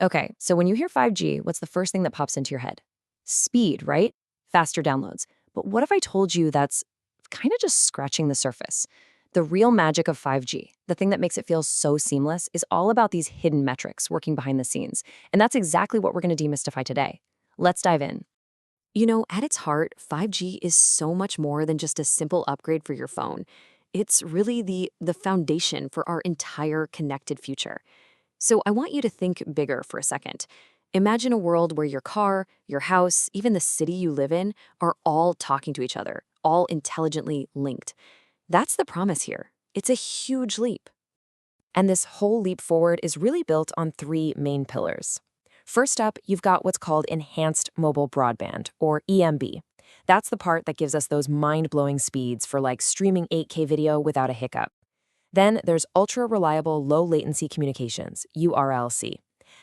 Okay, so when you hear 5G, what's the first thing that pops into your head? Speed, right? Faster downloads. But what if I told you that's kind of just scratching the surface? The real magic of 5G, the thing that makes it feel so seamless, is all about these hidden metrics working behind the scenes. And that's exactly what we're going to demystify today. Let's dive in. At its heart, 5G is so much more than just a simple upgrade for your phone. It's really the foundation for our entire connected future. So I want you to think bigger for a second. Imagine a world where your car, your house, even the city you live in are all talking to each other, all intelligently linked. That's the promise here. It's a huge leap. And this whole leap forward is really built on three main pillars. First up, you've got what's called enhanced mobile broadband, or EMB. That's the part that gives us those mind-blowing speeds for like streaming 8K video without a hiccup. Then there's ultra-reliable low-latency communications, URLC.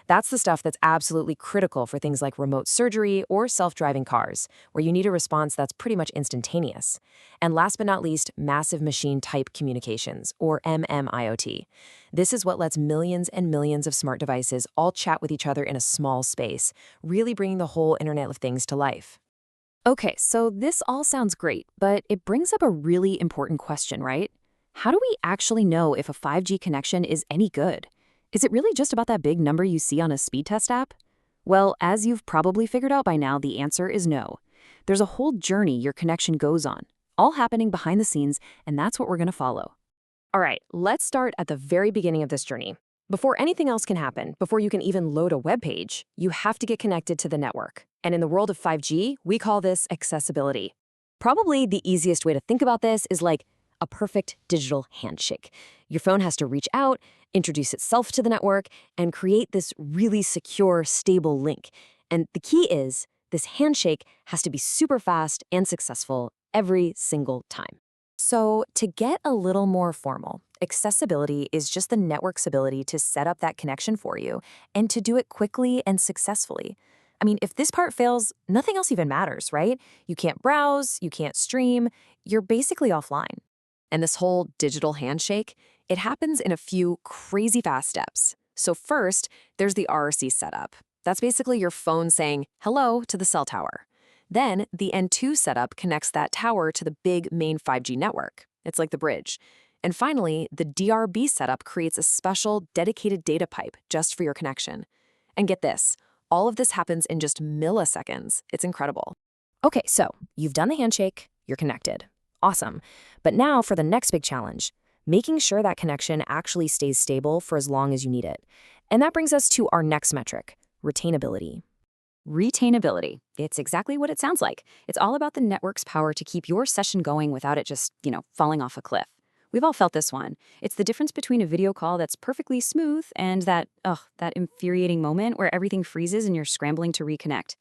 That's the stuff that's absolutely critical for things like remote surgery or self-driving cars, where you need a response that's pretty much instantaneous. And last but not least, massive machine-type communications, or MMIoT. This is what lets millions and millions of smart devices all chat with each other in a small space, really bringing the whole Internet of Things to life. Okay, so this all sounds great, but it brings up a really important question, right? How do we actually know if a 5G connection is any good? Is it really just about that big number you see on a speed test app? Well, as you've probably figured out by now, the answer is no. There's a whole journey your connection goes on, all happening behind the scenes, and that's what we're going to follow. All right, let's start at the very beginning of this journey. Before anything else can happen, before you can even load a web page, you have to get connected to the network. And in the world of 5G, we call this accessibility. Probably the easiest way to think about this is like a perfect digital handshake. Your phone has to reach out, introduce itself to the network, and create this really secure, stable link. And the key is, this handshake has to be super fast and successful every single time. So to get a little more formal, accessibility is just the network's ability to set up that connection for you and to do it quickly and successfully. I mean, if this part fails, nothing else even matters, right? You can't browse, you can't stream, you're basically offline. And this whole digital handshake, it happens in a few crazy fast steps. So first, there's the RRC setup. That's basically your phone saying hello to the cell tower. Then the N2 setup connects that tower to the big main 5G network. It's like the bridge. And finally, the DRB setup creates a special dedicated data pipe just for your connection. And get this, all of this happens in just milliseconds. It's incredible. Okay, so you've done the handshake, you're connected. Awesome. But now for the next big challenge, making sure that connection actually stays stable for as long as you need it. And that brings us to our next metric, retainability. Retainability. It's exactly what it sounds like. It's all about the network's power to keep your session going without it just, falling off a cliff. We've all felt this one. It's the difference between a video call that's perfectly smooth and that infuriating moment where everything freezes and you're scrambling to reconnect.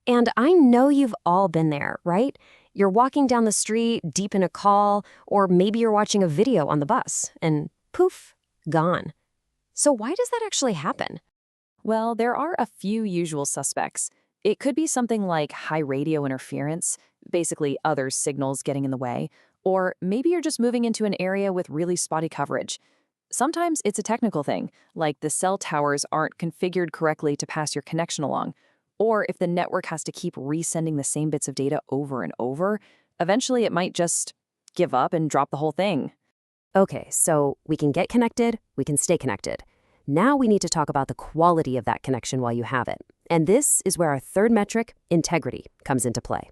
And I know you've all been there, right? You're walking down the street, deep in a call, or maybe you're watching a video on the bus, and poof, gone. So why does that actually happen? Well, there are a few usual suspects. It could be something like high radio interference, basically other signals getting in the way, or maybe you're just moving into an area with really spotty coverage. Sometimes it's a technical thing, like the cell towers aren't configured correctly to pass your connection along, or if the network has to keep resending the same bits of data over and over, eventually it might just give up and drop the whole thing. Okay, so we can get connected, we can stay connected. Now we need to talk about the quality of that connection while you have it. And this is where our third metric, integrity, comes into play.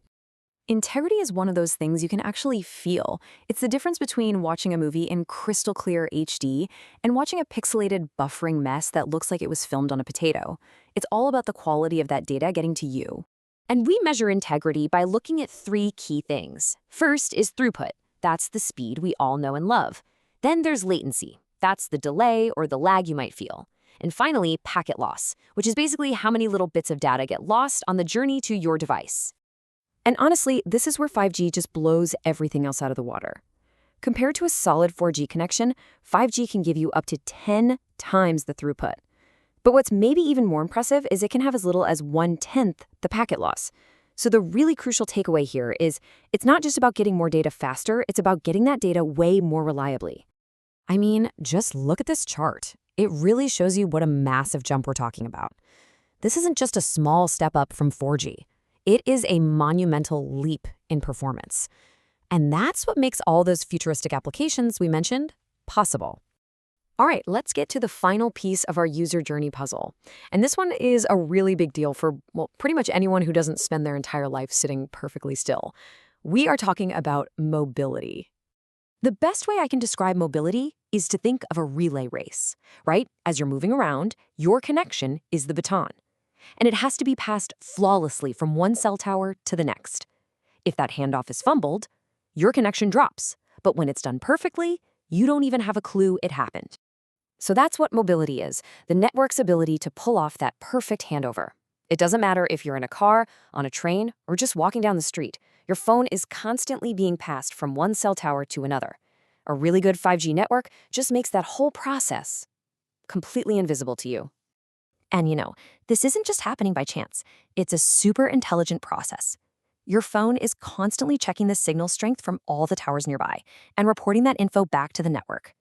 Integrity is one of those things you can actually feel. It's the difference between watching a movie in crystal clear HD and watching a pixelated buffering mess that looks like it was filmed on a potato. It's all about the quality of that data getting to you. And we measure integrity by looking at three key things. First is throughput. That's the speed we all know and love. Then there's latency. That's the delay or the lag you might feel. And finally, packet loss, which is basically how many little bits of data get lost on the journey to your device. And honestly, this is where 5G just blows everything else out of the water. Compared to a solid 4G connection, 5G can give you up to 10 times the throughput. But what's maybe even more impressive is it can have as little as 1/10 the packet loss. So the really crucial takeaway here is it's not just about getting more data faster, it's about getting that data way more reliably. I mean, just look at this chart. It really shows you what a massive jump we're talking about. This isn't just a small step up from 4G. It is a monumental leap in performance. And that's what makes all those futuristic applications we mentioned possible. All right, let's get to the final piece of our user journey puzzle. And this one is a really big deal for, well, pretty much anyone who doesn't spend their entire life sitting perfectly still. We are talking about mobility. The best way I can describe mobility is to think of a relay race, right? As you're moving around, your connection is the baton. And it has to be passed flawlessly from one cell tower to the next. If that handoff is fumbled, your connection drops. But when it's done perfectly, you don't even have a clue it happened. So that's what mobility is, the network's ability to pull off that perfect handover. It doesn't matter if you're in a car, on a train, or just walking down the street. Your phone is constantly being passed from one cell tower to another. A really good 5G network just makes that whole process completely invisible to you. And this isn't just happening by chance. It's a super intelligent process. Your phone is constantly checking the signal strength from all the towers nearby and reporting that info back to the network.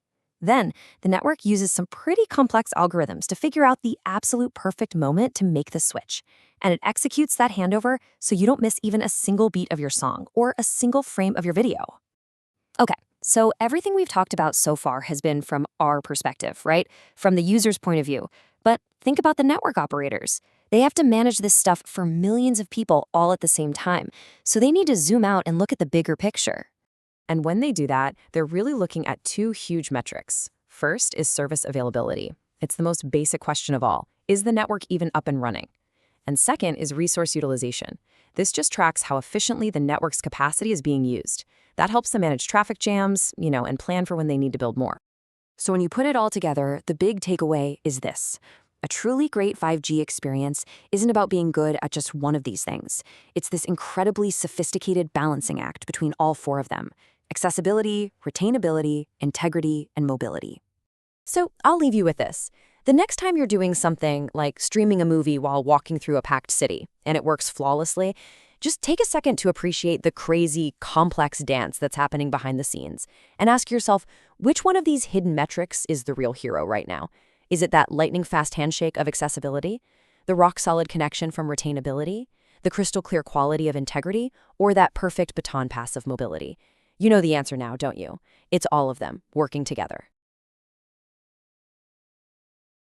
Then, the network uses some pretty complex algorithms to figure out the absolute perfect moment to make the switch. And it executes that handover so you don't miss even a single beat of your song or a single frame of your video. Okay, so everything we've talked about so far has been from our perspective, right? From the user's point of view. But think about the network operators. They have to manage this stuff for millions of people all at the same time. So they need to zoom out and look at the bigger picture. And when they do that, they're really looking at two huge metrics. First is service availability. It's the most basic question of all. Is the network even up and running? And second is resource utilization. This just tracks how efficiently the network's capacity is being used. That helps them manage traffic jams, and plan for when they need to build more. So when you put it all together, the big takeaway is this. A truly great 5G experience isn't about being good at just one of these things. It's this incredibly sophisticated balancing act between all four of them: accessibility, retainability, integrity, and mobility. So I'll leave you with this. The next time you're doing something like streaming a movie while walking through a packed city, and it works flawlessly, just take a second to appreciate the crazy, complex dance that's happening behind the scenes, and ask yourself, which one of these hidden metrics is the real hero right now? Is it that lightning-fast handshake of accessibility, the rock-solid connection from retainability, the crystal-clear quality of integrity, or that perfect baton pass of mobility? You know the answer now, don't you? It's all of them, working together.